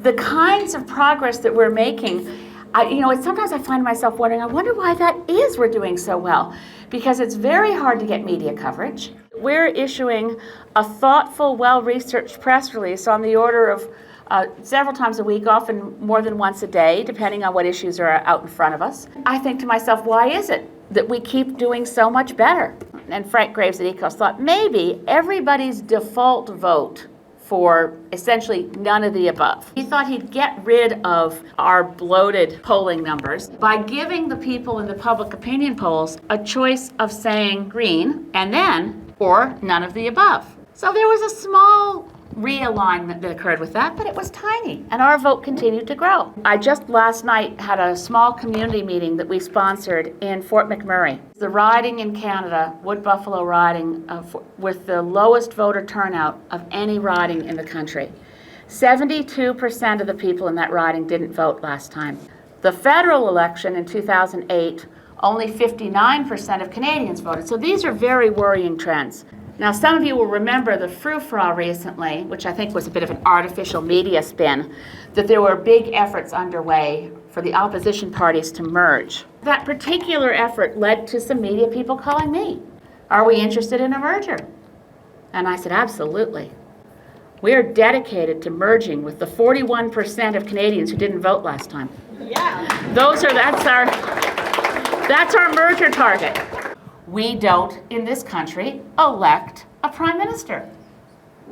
the kinds of progress that we're making, sometimes I find myself wondering, I wonder why that is we're doing so well. Because it's very hard to get media coverage. We're issuing a thoughtful, well-researched press release on the order of several times a week, often more than once a day, depending on what issues are out in front of us. I think to myself, why is it that we keep doing so much better? And Frank Graves at Ecos thought maybe everybody's default vote for essentially none of the above. He thought he'd get rid of our bloated polling numbers by giving the people in the public opinion polls a choice of saying green and then or none of the above. So there was a small realignment that occurred with that, but it was tiny, and our vote continued to grow. I just last night had a small community meeting that we sponsored in Fort McMurray. The riding in Canada, Wood Buffalo riding, with the lowest voter turnout of any riding in the country. 72% of the people in that riding didn't vote last time. The federal election in 2008, only 59% of Canadians voted. So these are very worrying trends. Now, some of you will remember the frou-frou recently, which I think was a bit of an artificial media spin, that there were big efforts underway for the opposition parties to merge. That particular effort led to some media people calling me, "Are we interested in a merger?" And I said, absolutely. We are dedicated to merging with the 41% of Canadians who didn't vote last time. Yeah. That's our merger target. We don't, in this country, elect a prime minister.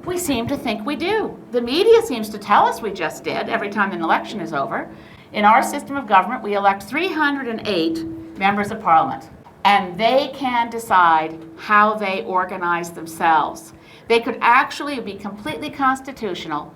We seem to think we do. The media seems to tell us we just did every time an election is over. In our system of government, we elect 308 members of parliament, and they can decide how they organize themselves. They could actually be completely constitutional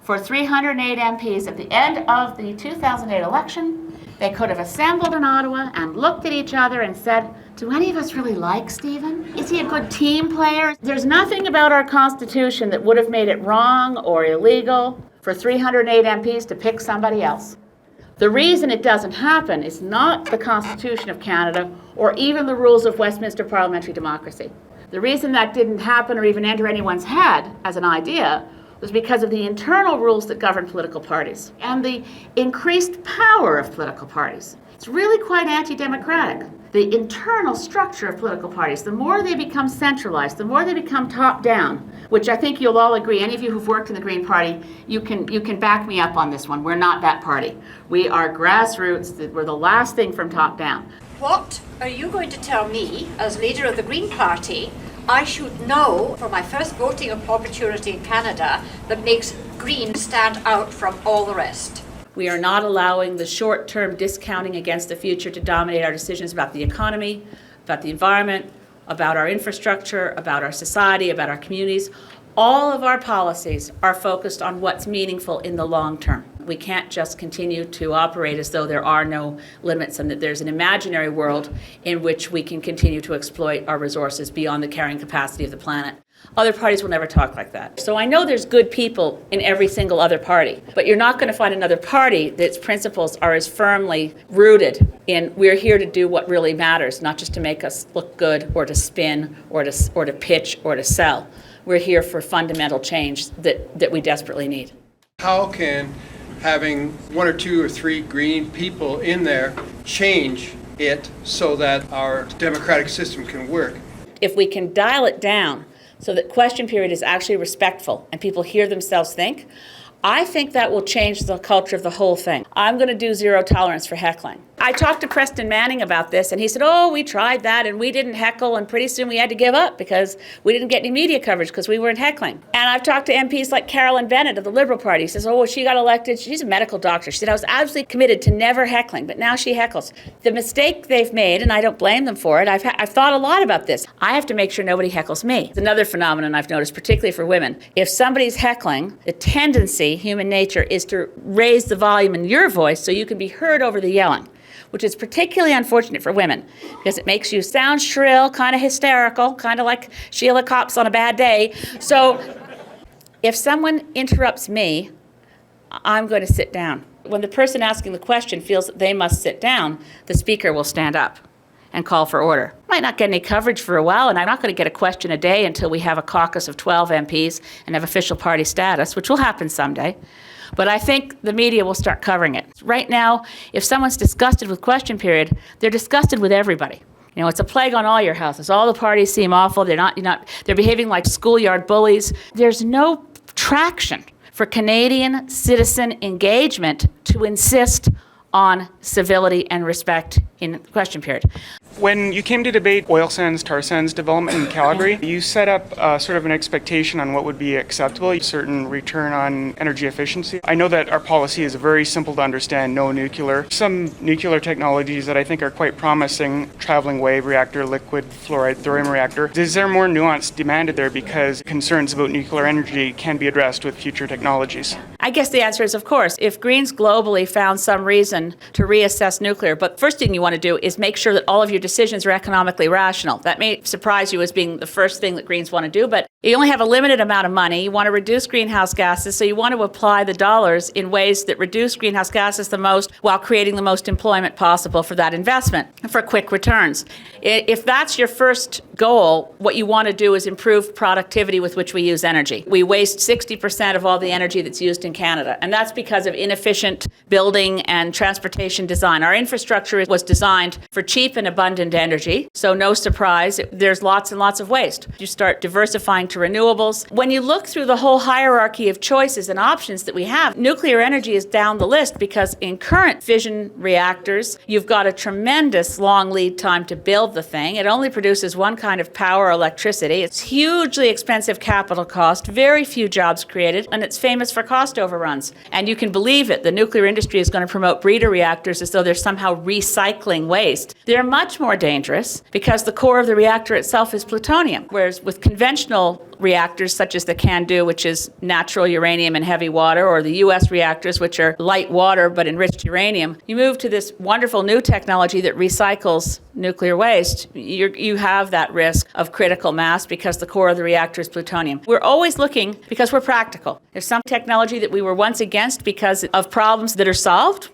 for 308 MPs at the end of the 2008 election. They could have assembled in Ottawa and looked at each other and said, do any of us really like Stephen? Is he a good team player? There's nothing about our Constitution that would have made it wrong or illegal for 308 MPs to pick somebody else. The reason it doesn't happen is not the Constitution of Canada or even the rules of Westminster parliamentary democracy. The reason that didn't happen or even enter anyone's head as an idea was because of the internal rules that govern political parties and the increased power of political parties. It's really quite anti-democratic. The internal structure of political parties, the more they become centralized, the more they become top-down, which I think you'll all agree, any of you who've worked in the Green Party, you can back me up on this one. We're not that party. We are grassroots. We're the last thing from top-down. What are you going to tell me, as leader of the Green Party, I should know for my first voting opportunity in Canada that makes Green stand out from all the rest? We are not allowing the short-term discounting against the future to dominate our decisions about the economy, about the environment, about our infrastructure, about our society, about our communities. All of our policies are focused on what's meaningful in the long term. We can't just continue to operate as though there are no limits and that there's an imaginary world in which we can continue to exploit our resources beyond the carrying capacity of the planet. Other parties will never talk like that. So I know there's good people in every single other party, but you're not going to find another party that's principles are as firmly rooted in we're here to do what really matters, not just to make us look good or to spin or to pitch or to sell. We're here for fundamental change that we desperately need. How can having one or two or three green people in there change it so that our democratic system can work? If we can dial it down so that question period is actually respectful and people hear themselves think, I think that will change the culture of the whole thing. I'm going to do zero tolerance for heckling. I talked to Preston Manning about this, and he said, oh, we tried that, and we didn't heckle, and pretty soon we had to give up because we didn't get any media coverage because we weren't heckling. And I've talked to MPs like Carolyn Bennett of the Liberal Party. She says, oh, she got elected. She's a medical doctor. She said, I was absolutely committed to never heckling, but now she heckles. The mistake they've made, and I don't blame them for it, I've thought a lot about this. I have to make sure nobody heckles me. It's another phenomenon I've noticed, particularly for women. If somebody's heckling, the tendency, human nature, is to raise the volume in your voice so you can be heard over the yelling, which is particularly unfortunate for women because it makes you sound shrill, kind of hysterical, kind of like Sheila Copps on a bad day. So if someone interrupts me, I'm going to sit down. When the person asking the question feels that they must sit down, the speaker will stand up and call for order. Might not get any coverage for a while, and I'm not going to get a question a day until we have a caucus of 12 MPs and have official party status, which will happen someday. But I think the media will start covering it. Right now, if someone's disgusted with question period, they're disgusted with everybody. You know, it's a plague on all your houses. All the parties seem awful. They're behaving like schoolyard bullies. There's no traction for Canadian citizen engagement to insist on civility and respect in question period. When you came to debate oil sands, tar sands development in Calgary, you set up sort of an expectation on what would be acceptable, a certain return on energy efficiency. I know that our policy is very simple to understand, no nuclear. Some nuclear technologies that I think are quite promising, traveling wave reactor, liquid fluoride thorium reactor. Is there more nuance demanded there because concerns about nuclear energy can be addressed with future technologies? I guess the answer is of course. If Greens globally found some reason to reassess nuclear, but first thing you want to do is make sure that all of your decisions are economically rational. That may surprise you as being the first thing that Greens want to do, but you only have a limited amount of money. You want to reduce greenhouse gases, so you want to apply the dollars in ways that reduce greenhouse gases the most while creating the most employment possible for that investment, for quick returns. If that's your first goal, what you want to do is improve productivity with which we use energy. We waste 60% of all the energy that's used in Canada, and that's because of inefficient building and transportation design. Our infrastructure was designed for cheap and abundant energy, so no surprise, there's lots and lots of waste. You start diversifying to renewables. When you look through the whole hierarchy of choices and options that we have, nuclear energy is down the list because in current fission reactors, you've got a tremendous long lead time to build the thing. It only produces one kind of power, electricity. It's hugely expensive capital cost, very few jobs created, and it's famous for cost overruns. And you can believe it, the nuclear industry is going to promote breeder reactors as though they're somehow recycling waste. They're much more dangerous because the core of the reactor itself is plutonium, whereas with conventional reactors such as the CANDU, which is natural uranium and heavy water, or the US reactors, which are light water but enriched uranium, you move to this wonderful new technology that recycles nuclear waste. You have that risk of critical mass because the core of the reactor is plutonium. We're always looking because we're practical. There's some technology that we were once against because of problems that are solved.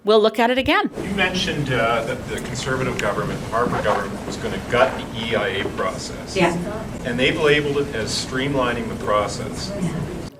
We'll look at it again. You mentioned that the Conservative government, the Harper government, was going to gut the EIA process. Yeah. And they've labeled it as streamlining the process.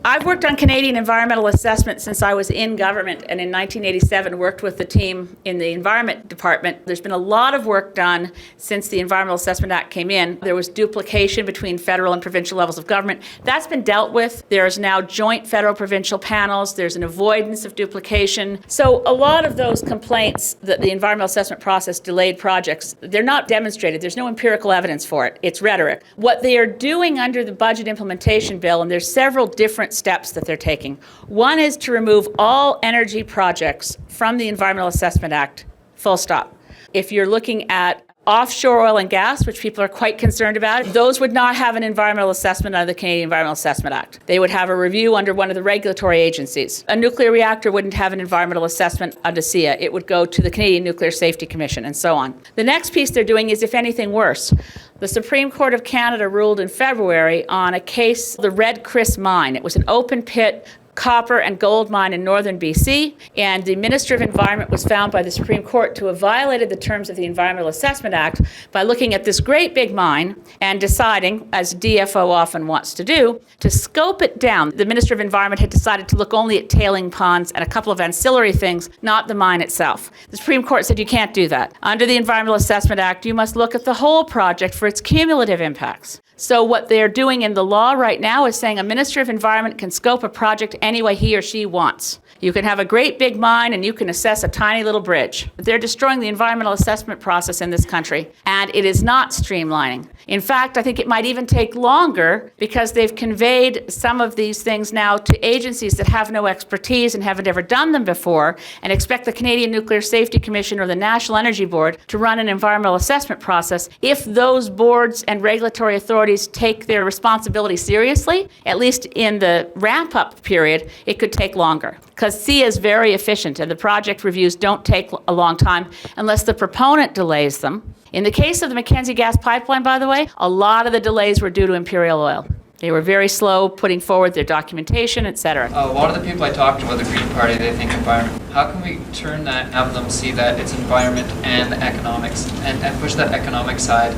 I've worked on Canadian environmental assessment since I was in government, and in 1987 worked with the team in the Environment Department. There's been a lot of work done since the Environmental Assessment Act came in. There was duplication between federal and provincial levels of government. That's been dealt with. There's now joint federal-provincial panels. There's an avoidance of duplication. So a lot of those complaints that the environmental assessment process delayed projects, they're not demonstrated. There's no empirical evidence for it. It's rhetoric. What they are doing under the budget implementation bill, and there's several different steps that they're taking. One is to remove all energy projects from the Environmental Assessment Act, full stop. If you're looking at offshore oil and gas, which people are quite concerned about, those would not have an environmental assessment under the Canadian Environmental Assessment Act. They would have a review under one of the regulatory agencies. A nuclear reactor wouldn't have an environmental assessment under SEA. It would go to the Canadian Nuclear Safety Commission and so on. The next piece they're doing is, if anything, worse. The Supreme Court of Canada ruled in February on a case, the Red Chris mine. It was an open pit copper and gold mine in northern BC, and the Minister of Environment was found by the Supreme Court to have violated the terms of the Environmental Assessment Act by looking at this great big mine and deciding, as DFO often wants to do, to scope it down. The Minister of Environment had decided to look only at tailing ponds and a couple of ancillary things, not the mine itself. The Supreme Court said you can't do that. Under the Environmental Assessment Act, you must look at the whole project for its cumulative impacts. So what they're doing in the law right now is saying a Minister of Environment can scope a project any way he or she wants. You can have a great big mine and you can assess a tiny little bridge. But they're destroying the environmental assessment process in this country, and it is not streamlining. In fact, I think it might even take longer because they've conveyed some of these things now to agencies that have no expertise and haven't ever done them before, and expect the Canadian Nuclear Safety Commission or the National Energy Board to run an environmental assessment process. If those boards and regulatory authorities take their responsibility seriously, at least in the ramp-up period, it could take longer. Because SEA is very efficient and the project reviews don't take a long time unless the proponent delays them. In the case of the Mackenzie gas pipeline, by the way, a lot of the delays were due to Imperial Oil. They were very slow putting forward their documentation, etc. A lot of the people I talked to about the Green Party, they think environment. How can we turn that, have them see that it's environment and economics, and push that economic side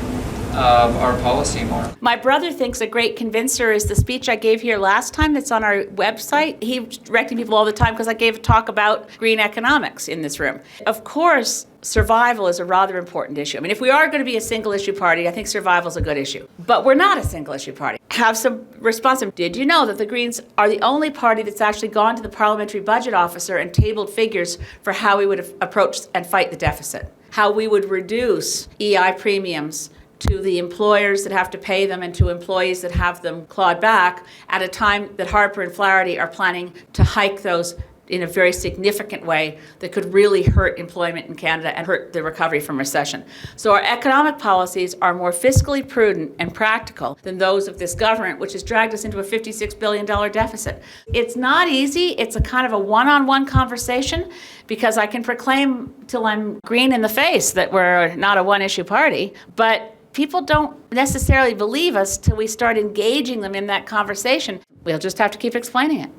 of our policy more? My brother thinks a great convincer is the speech I gave here last time that's on our website. He's directing people all the time because I gave a talk about green economics in this room. Of course, survival is a rather important issue. I mean, if we are going to be a single issue party, I think survival is a good issue. But we're not a single issue party. Have some response. Did you know that the Greens are the only party that's actually gone to the parliamentary budget officer and tabled figures for how we would approach and fight the deficit? How we would reduce EI premiums to the employers that have to pay them and to employees that have them clawed back at a time that Harper and Flaherty are planning to hike those in a very significant way that could really hurt employment in Canada and hurt the recovery from recession. So our economic policies are more fiscally prudent and practical than those of this government, which has dragged us into a $56 billion deficit. It's not easy. It's a kind of a one-on-one conversation because I can proclaim till I'm green in the face that we're not a one-issue party, but people don't necessarily believe us till we start engaging them in that conversation. We'll just have to keep explaining it.